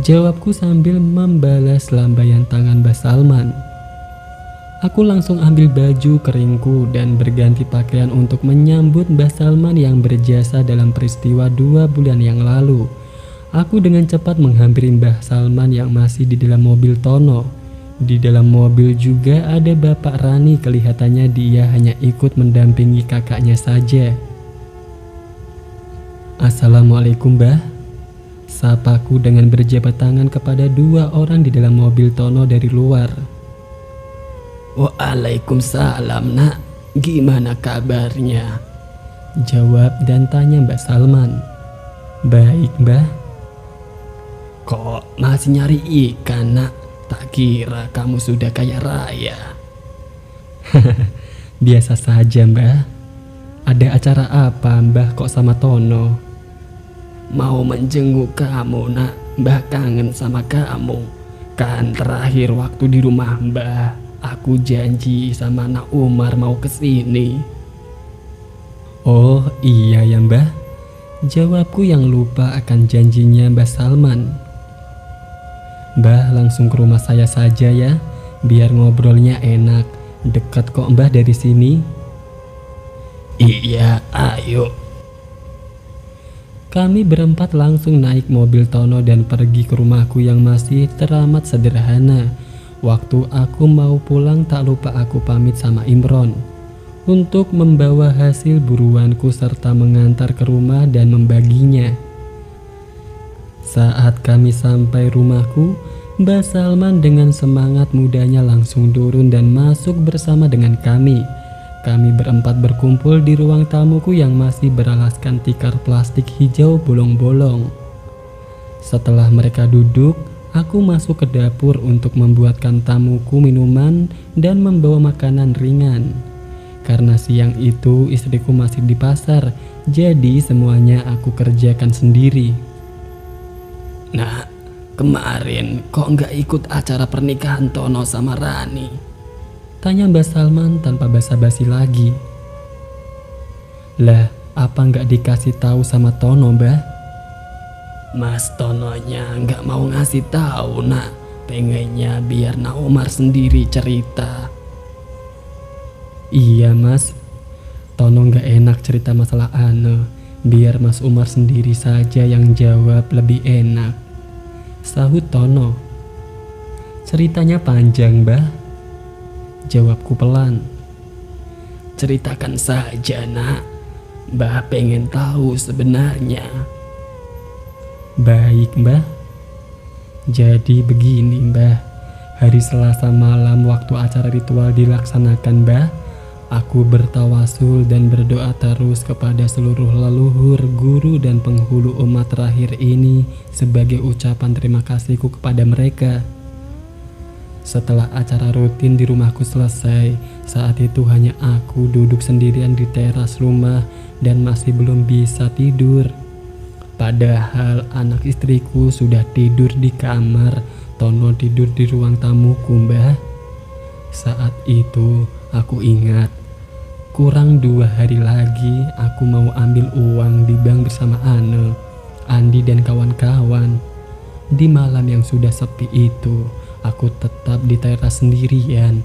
jawabku sambil membalas lambaian tangan Mbah Salman. Aku langsung ambil baju keringku dan berganti pakaian untuk menyambut Mbah Salman yang berjasa dalam peristiwa 2 bulan yang lalu. Aku dengan cepat menghampiri Mbah Salman yang masih di dalam mobil Tono. Di dalam mobil juga ada Bapak Rani, kelihatannya dia hanya ikut mendampingi kakaknya saja. Assalamualaikum Mbah, Sapaku dengan berjabat tangan kepada dua orang di dalam mobil Tono dari luar. Waalaikumsalam nak, gimana kabarnya? Jawab dan tanya Mbak Salman. Baik Mbah. Kok masih nyari ikan nak? Tak kira kamu sudah kaya raya. Biasa saja Mbah. Ada acara apa Mbah kok sama Tono? Mau menjenguk kamu nak, Mbah kangen sama kamu. Kan terakhir waktu di rumah Mbah, aku janji sama Nak Umar mau kesini. Oh iya ya Mbah, jawabku yang lupa akan janjinya Mbah Salman. Mbah langsung ke rumah saya saja ya, biar ngobrolnya enak. Dekat kok Mbah dari sini. Iya, ayo. Kami berempat langsung naik mobil Tono dan pergi ke rumahku yang masih teramat sederhana. Waktu aku mau pulang tak lupa aku pamit sama Imron untuk membawa hasil buruanku serta mengantar ke rumah dan membaginya. Saat kami sampai rumahku, Mbak Salman dengan semangat mudanya langsung turun dan masuk bersama dengan kami. Kami berempat berkumpul di ruang tamuku yang masih beralaskan tikar plastik hijau bolong-bolong. Setelah mereka duduk, aku masuk ke dapur untuk membuatkan tamuku minuman dan membawa makanan ringan. Karena siang itu istriku masih di pasar, jadi semuanya aku kerjakan sendiri. Nah, kemarin kok nggak ikut acara pernikahan Tono sama Rani? Tanya Mbak Salman tanpa basa-basi lagi. Lah, apa nggak dikasih tahu sama Tono, Mbah? Mas Tononya nggak mau ngasih tahu nak, pengennya biar Nak Umar sendiri cerita. Iya mas, Tono nggak enak cerita masalah Ane, biar Mas Umar sendiri saja yang jawab lebih enak. Sahut Tono. Ceritanya panjang Mbah, jawabku pelan. Ceritakan saja nak, Mbah pengen tahu sebenarnya. Baik Mbah. Jadi begini Mbah, hari Selasa malam waktu acara ritual dilaksanakan Mbah, aku bertawasul dan berdoa terus kepada seluruh leluhur, guru dan penghulu umat terakhir ini sebagai ucapan terima kasihku kepada mereka. Setelah acara rutin di rumahku selesai, saat itu hanya aku duduk sendirian di teras rumah dan masih belum bisa tidur. Padahal anak istriku sudah tidur di kamar, Tono tidur di ruang tamuku Mbah. Saat itu aku ingat, kurang 2 hari lagi aku mau ambil uang di bank bersama Ane, Andi dan kawan-kawan. Di malam yang sudah sepi itu, aku tetap di teras sendirian.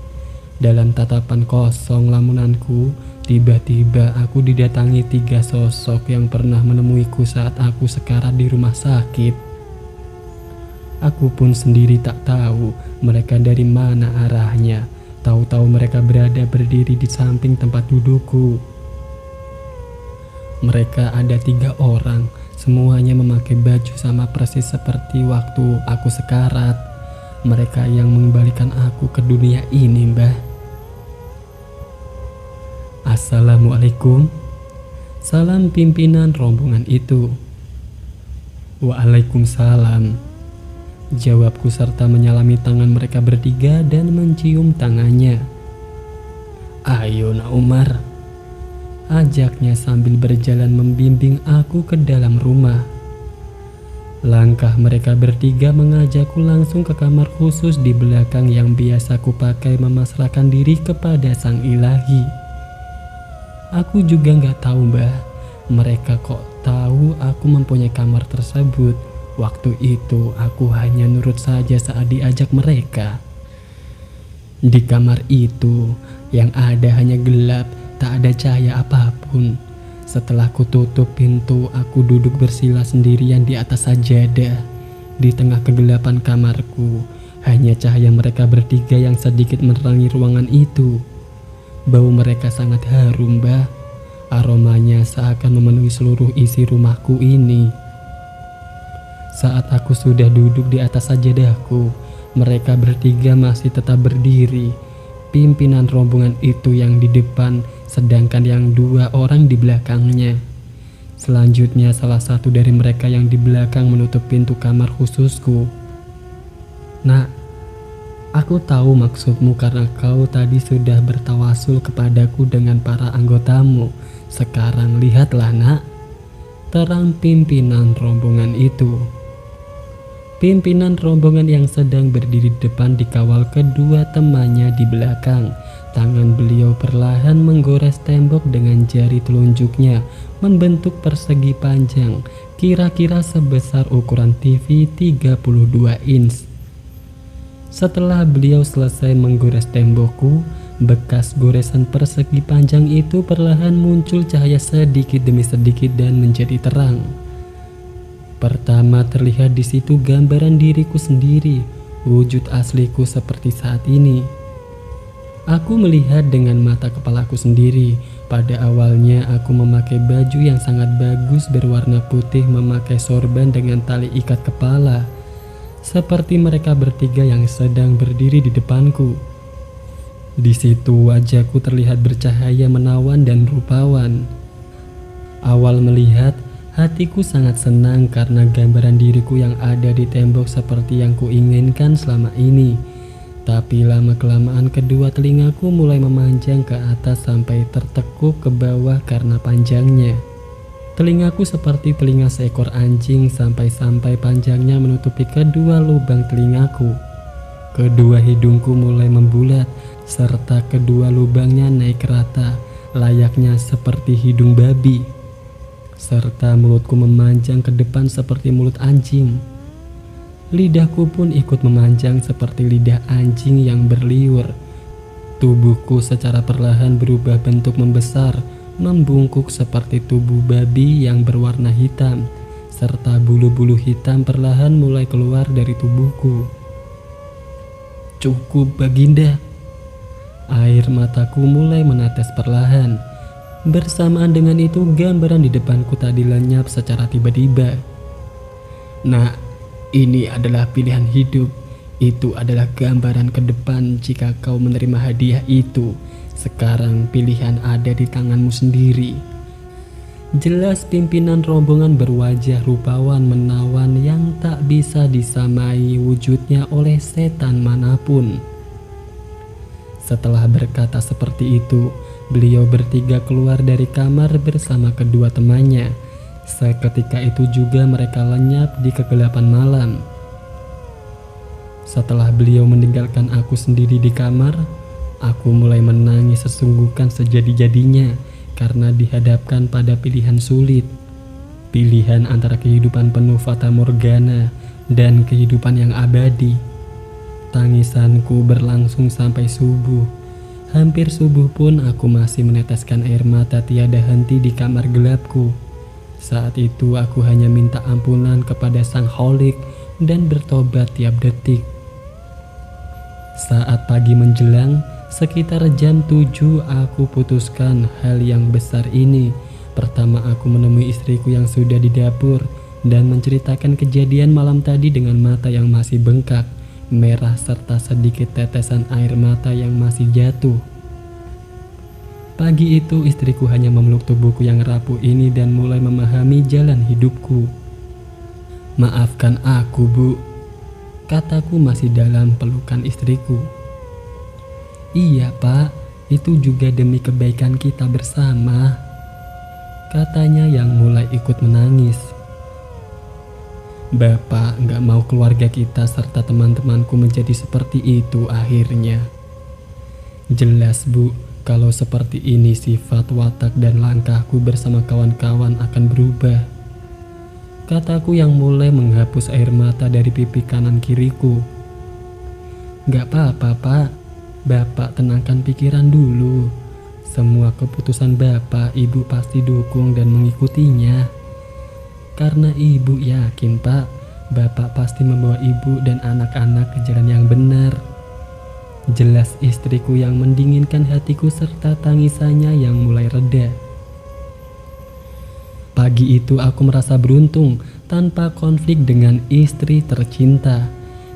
Dalam tatapan kosong lamunanku, tiba-tiba aku didatangi 3 sosok yang pernah menemuiku saat aku sekarat di rumah sakit. Aku pun sendiri tak tahu mereka dari mana arahnya. Tahu-tahu mereka berada berdiri di samping tempat dudukku. Mereka ada 3 orang, semuanya memakai baju sama persis seperti waktu aku sekarat. Mereka yang mengembalikan aku ke dunia ini Mbah. Assalamualaikum. Salam pimpinan rombongan itu. Waalaikumsalam, jawabku serta menyalami tangan mereka bertiga dan mencium tangannya. Ayo Nak Umar, ajaknya sambil berjalan membimbing aku ke dalam rumah. Langkah mereka bertiga mengajakku langsung ke kamar khusus di belakang yang biasa kupakai memasrahkan diri kepada Sang Ilahi. Aku juga nggak tahu Mbah, mereka kok tahu aku mempunyai kamar tersebut. Waktu itu aku hanya nurut saja saat diajak mereka. Di kamar itu yang ada hanya gelap, tak ada cahaya apapun. Setelah kututup pintu, aku duduk bersila sendirian di atas sajadah. Di tengah kegelapan kamarku, hanya cahaya mereka bertiga yang sedikit menerangi ruangan itu. Bau mereka sangat harum Mbah. Aromanya seakan memenuhi seluruh isi rumahku ini. Saat aku sudah duduk di atas sajadahku, mereka bertiga masih tetap berdiri. Pimpinan rombongan itu yang di depan, sedangkan yang 2 orang di belakangnya. Selanjutnya salah satu dari mereka yang di belakang menutup pintu kamar khususku. "Nak, aku tahu maksudmu karena kau tadi sudah bertawasul kepadaku dengan para anggotamu. Sekarang lihatlah, Nak," terang pimpinan rombongan itu. Pimpinan rombongan yang sedang berdiri di depan dikawal kedua temannya di belakang. Tangan beliau perlahan menggores tembok dengan jari telunjuknya, membentuk persegi panjang, kira-kira sebesar ukuran TV 32 inch. Setelah beliau selesai menggores tembokku, bekas goresan persegi panjang itu perlahan muncul cahaya sedikit demi sedikit dan menjadi terang. Pertama terlihat di situ gambaran diriku sendiri, wujud asliku seperti saat ini. Aku melihat dengan mata kepalaku sendiri. Pada awalnya aku memakai baju yang sangat bagus berwarna putih, memakai sorban dengan tali ikat kepala, seperti mereka bertiga yang sedang berdiri di depanku. Di situ wajahku terlihat bercahaya menawan dan rupawan. Awal melihat, hatiku sangat senang karena gambaran diriku yang ada di tembok seperti yang kuinginkan selama ini. Tapi lama-kelamaan kedua telingaku mulai memanjang ke atas sampai tertekuk ke bawah karena panjangnya. Telingaku seperti telinga seekor anjing sampai-sampai panjangnya menutupi kedua lubang telingaku. Kedua hidungku mulai membulat serta kedua lubangnya naik rata, layaknya seperti hidung babi. Serta mulutku memanjang ke depan seperti mulut anjing. Lidahku pun ikut memanjang seperti lidah anjing yang berliur. Tubuhku secara perlahan berubah bentuk membesar, membungkuk seperti tubuh babi yang berwarna hitam, serta bulu-bulu hitam perlahan mulai keluar dari tubuhku. "Cukup, Baginda." Air mataku mulai menetes perlahan. Bersamaan dengan itu gambaran di depanku tadi lenyap secara tiba-tiba. "Nah, ini adalah pilihan hidup. Itu adalah gambaran ke depan jika kau menerima hadiah itu. Sekarang pilihan ada di tanganmu sendiri." Jelas pimpinan rombongan berwajah rupawan menawan yang tak bisa disamai wujudnya oleh setan manapun. Setelah berkata seperti itu, beliau bertiga keluar dari kamar bersama kedua temannya. Seketika itu juga mereka lenyap di kegelapan malam. Setelah beliau meninggalkan aku sendiri di kamar, aku mulai menangis sesungguhkan sejadi-jadinya karena dihadapkan pada pilihan sulit. Pilihan antara kehidupan penuh fata morgana dan kehidupan yang abadi. Tangisanku berlangsung sampai subuh. Hampir subuh pun aku masih meneteskan air mata tiada henti di kamar gelapku. Saat itu aku hanya minta ampunan kepada Sang Kholik dan bertobat tiap detik. Saat pagi menjelang, sekitar jam 7 aku putuskan hal yang besar ini. Pertama aku menemui istriku yang sudah di dapur dan menceritakan kejadian malam tadi dengan mata yang masih bengkak, merah serta sedikit tetesan air mata yang masih jatuh. Pagi itu istriku hanya memeluk tubuhku yang rapuh ini dan mulai memahami jalan hidupku. "Maafkan aku, Bu," kataku masih dalam pelukan istriku. "Iya, Pak, itu juga demi kebaikan kita bersama," katanya yang mulai ikut menangis. "Bapak gak mau keluarga kita serta teman-temanku menjadi seperti itu akhirnya." "Jelas, Bu, kalau seperti ini sifat, watak, dan langkahku bersama kawan-kawan akan berubah," kataku yang mulai menghapus air mata dari pipi kanan kiriku. "Gak apa-apa, Pak. Bapak tenangkan pikiran dulu. Semua keputusan Bapak, Ibu pasti dukung dan mengikutinya. Karena Ibu yakin, Pak, Bapak pasti membawa Ibu dan anak-anak ke jalan yang benar." Jelas istriku yang mendinginkan hatiku serta tangisannya yang mulai reda. Pagi itu aku merasa beruntung tanpa konflik dengan istri tercinta.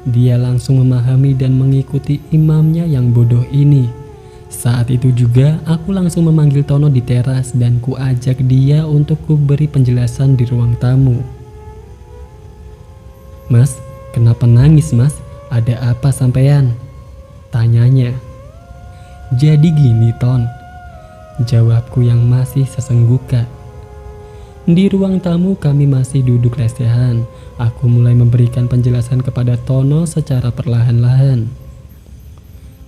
Dia langsung memahami dan mengikuti imamnya yang bodoh ini. Saat itu juga aku langsung memanggil Tono di teras dan kuajak dia untuk kuberi penjelasan di ruang tamu. "Mas, kenapa nangis mas? Ada apa sampean?" tanyanya. "Jadi gini Ton," jawabku yang masih sesenggukan. Di ruang tamu kami masih duduk lesehan. Aku mulai memberikan penjelasan kepada Tono secara perlahan-lahan.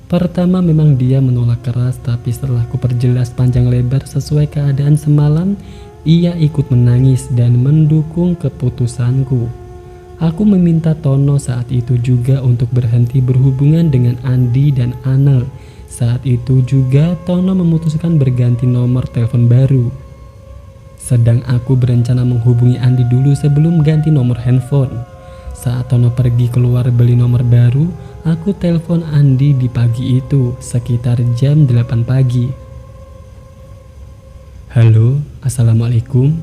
Pertama memang dia menolak keras, tapi setelah ku perjelas panjang lebar sesuai keadaan semalam, ia ikut menangis dan mendukung keputusanku. Aku meminta Tono saat itu juga untuk berhenti berhubungan dengan Andi dan Anel. Saat itu juga Tono memutuskan berganti nomor telepon baru. Sedang aku berencana menghubungi Andi dulu sebelum ganti nomor handphone. Saat Tono pergi keluar beli nomor baru, aku telepon Andi di pagi itu sekitar jam 8 pagi. "Halo, assalamualaikum."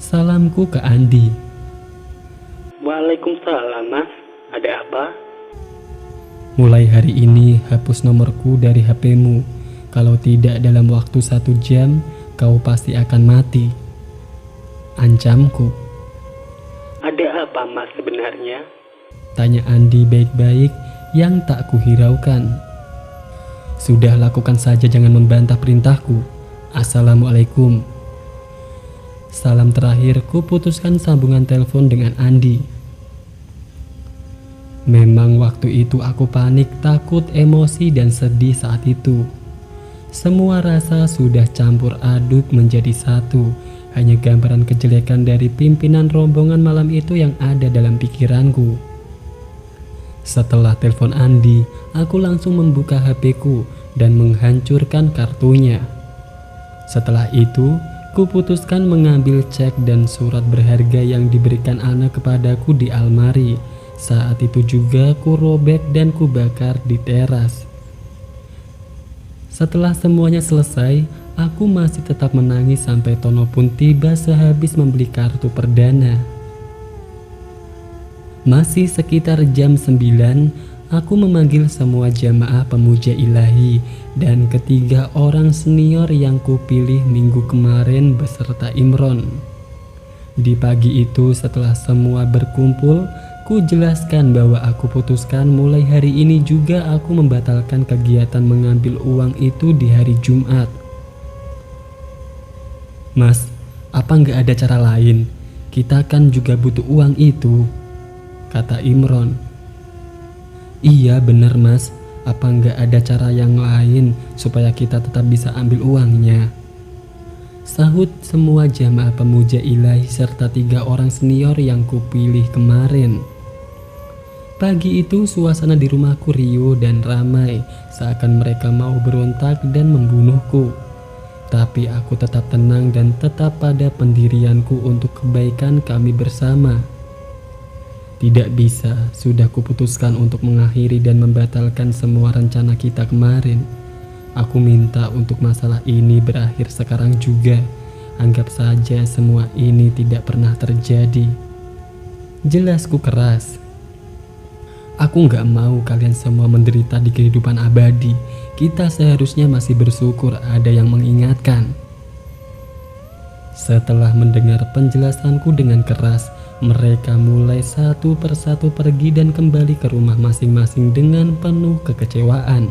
Salamku ke Andi. Waalaikumsalam mas, ada apa? "Mulai hari ini hapus nomorku dari HP-mu. Kalau tidak dalam waktu 1 jam, kau pasti akan mati," ancamku. Ada apa mas sebenarnya? Tanya Andi baik-baik yang tak kuhiraukan. "Sudah, lakukan saja, jangan membantah perintahku. Assalamualaikum." Salam terakhir ku putuskan sambungan telepon dengan Andi. Memang waktu itu aku panik, takut, emosi, dan sedih saat itu. Semua rasa sudah campur aduk menjadi satu. Hanya gambaran kejelekan dari pimpinan rombongan malam itu yang ada dalam pikiranku. Setelah telepon Andi, aku langsung membuka HP-ku dan menghancurkan kartunya. Setelah itu, ku putuskan mengambil cek dan surat berharga yang diberikan Ana kepadaku di almari. Saat itu juga ku robek dan ku bakar di teras. Setelah semuanya selesai, aku masih tetap menangis sampai Tono pun tiba sehabis membeli kartu perdana. Masih sekitar jam 9, aku memanggil semua jamaah pemuja ilahi dan ketiga orang senior yang kupilih minggu kemarin beserta Imron. Di pagi itu setelah semua berkumpul, ku jelaskan bahwa aku putuskan mulai hari ini juga aku membatalkan kegiatan mengambil uang itu di hari Jumat. "Mas, apa nggak ada cara lain? Kita kan juga butuh uang itu," kata Imron. "Iya bener mas, apa nggak ada cara yang lain supaya kita tetap bisa ambil uangnya?" sahut semua jamaah pemuja ilahi serta 3 orang senior yang kupilih kemarin. Pagi itu suasana di rumahku riuh dan ramai, seakan mereka mau berontak dan membunuhku. Tapi aku tetap tenang dan tetap pada pendirianku untuk kebaikan kami bersama. Tidak bisa, sudah kuputuskan untuk mengakhiri dan membatalkan semua rencana kita kemarin. Aku minta untuk masalah ini berakhir sekarang juga. Anggap saja semua ini tidak pernah terjadi. Jelasku keras. Aku gak mau kalian semua menderita di kehidupan abadi. Kita seharusnya masih bersyukur ada yang mengingatkan. Setelah mendengar penjelasanku dengan keras, mereka mulai satu persatu pergi dan kembali ke rumah masing-masing dengan penuh kekecewaan.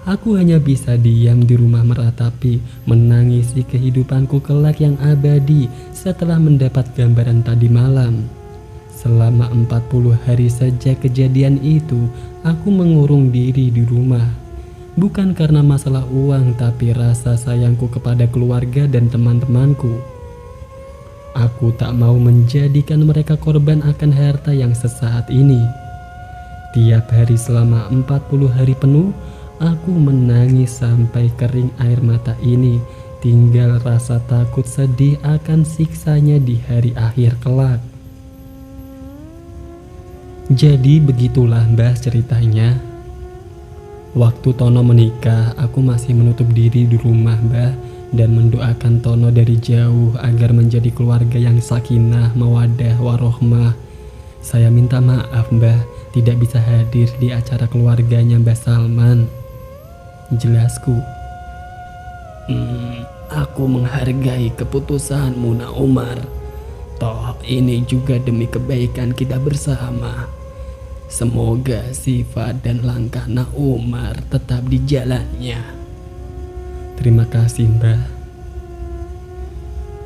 Aku hanya bisa diam di rumah meratapi, menangisi kehidupanku kelak yang abadi setelah mendapat gambaran tadi malam. Selama 40 hari sejak kejadian itu, aku mengurung diri di rumah. Bukan karena masalah uang, tapi rasa sayangku kepada keluarga dan teman-temanku. Aku tak mau menjadikan mereka korban akan harta yang sesaat ini. Tiap hari selama 40 hari penuh, aku menangis sampai kering air mata ini. Tinggal rasa takut sedih akan siksanya di hari akhir kelak. Jadi begitulah Mbah ceritanya. Waktu Tono menikah, aku masih menutup diri di rumah Mbah dan mendoakan Tono dari jauh agar menjadi keluarga yang sakinah, mawadah, warohmah. Saya minta maaf Mbah, tidak bisa hadir di acara keluarganya Mbah Salman. Jelasku. Aku menghargai keputusanmu, Nak Umar. Toh ini juga demi kebaikan kita bersama. Semoga sifat dan langkah Nak Umar tetap di jalannya. Terima kasih Mbah.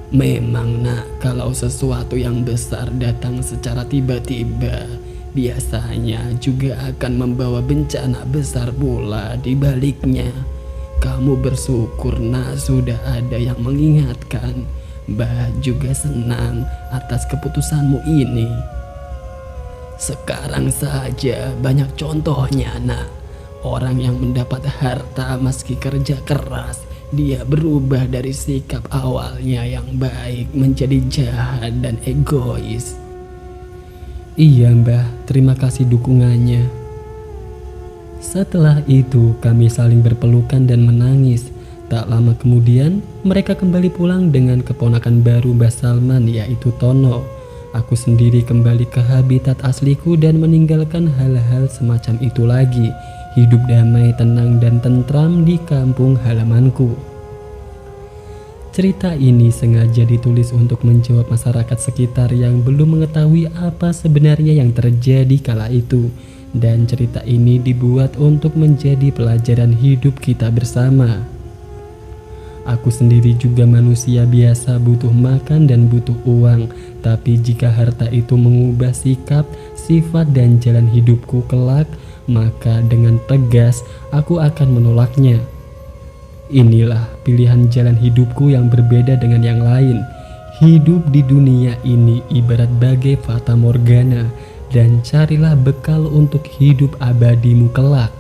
Memang Nak, kalau sesuatu yang besar datang secara tiba-tiba, biasanya juga akan membawa bencana besar pula di baliknya. Kamu bersyukur Nak sudah ada yang mengingatkan. Mbah juga senang atas keputusanmu ini. Sekarang saja banyak contohnya Nak. Orang yang mendapat harta meski kerja keras, dia berubah dari sikap awalnya yang baik menjadi jahat dan egois. Iya Mbah, terima kasih dukungannya. Setelah itu kami saling berpelukan dan menangis. Tak lama kemudian mereka kembali pulang dengan keponakan baru Mbah Salman, yaitu Tono. Aku sendiri kembali ke habitat asliku dan meninggalkan hal-hal semacam itu lagi. Hidup damai, tenang, dan tentram di kampung halamanku. Cerita ini sengaja ditulis untuk menjawab masyarakat sekitar yang belum mengetahui apa sebenarnya yang terjadi kala itu. Dan cerita ini dibuat untuk menjadi pelajaran hidup kita bersama. Aku sendiri juga manusia biasa, butuh makan dan butuh uang. Tapi jika harta itu mengubah sikap, sifat, dan jalan hidupku kelak, maka dengan tegas aku akan menolaknya. Inilah pilihan jalan hidupku yang berbeda dengan yang lain. Hidup di dunia ini ibarat bagai fata morgana, dan carilah bekal untuk hidup abadimu kelak.